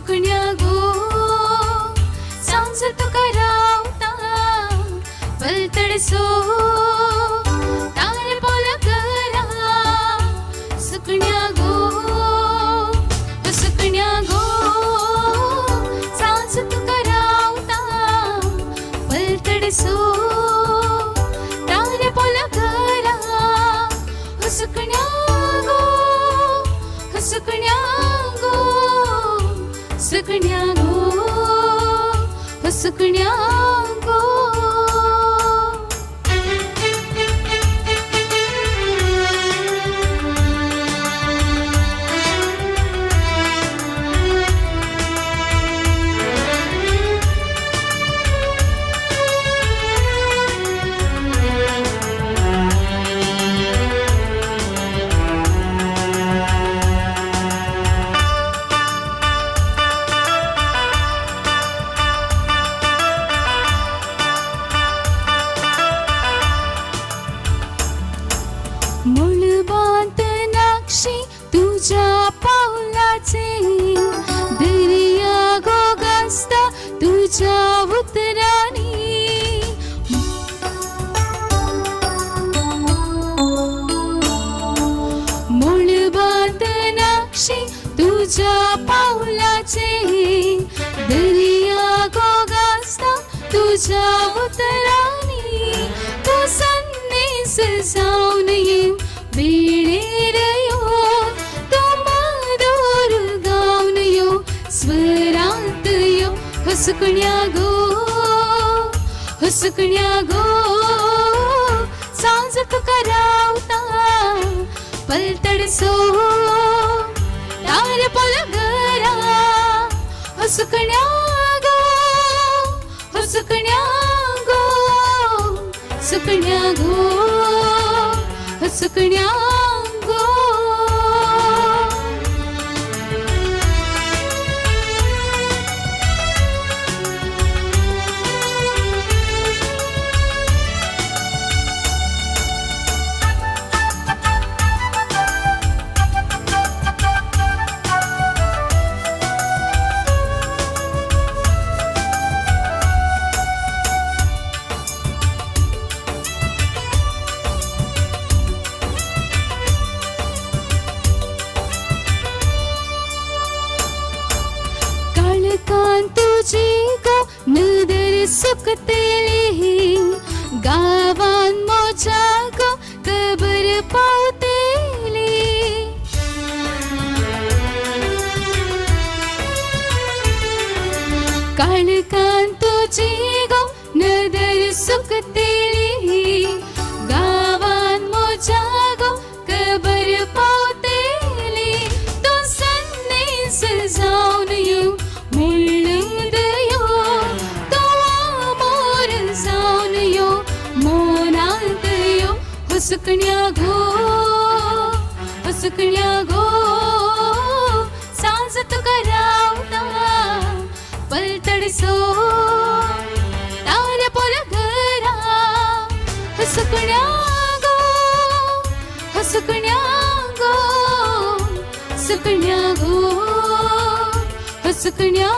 सुकण्या गो सांज तुका रावता पलतडसो तार पोल करा सुकण्या गो सांज तुका रावता पलतडसो तार पोल करा सुकण्या गो सुकण्या गो सुकण्या गो सुकण्या गो मुळबांधनाक्षी तुझ्या पावलाचे दर्या गोगासता तुझ्या उतरानी मुळबांधनाक्षी तुझ्या पावलाचे दर्या गोगासता तुझ्या उतरानी तू संदेश जाऊन ये वेळेर यो तो माधुर गाऊन यो स्वरांत यो सुकण्या गो सांज तुका रावता पलतडसो तार पोल गरा सुकण्या गो सुकण्या गो सुकण्या गो सुकण्या गो कान तुझी गो नदर सुकतेली गावान मोजा गो कबर पावतेली कान तुझी गो नदर सुकतेली गावान मोजा गो कबर पावतेली तो संदेश जाऊन येऊ मुळदयो तो मोर जाऊन यो मोनांतयो सुकण्या गो सांज तुका रावता पलतडसो तार पोल गरा सुकण्या गो सुकण्या गो सुकण्या गो सुकण्या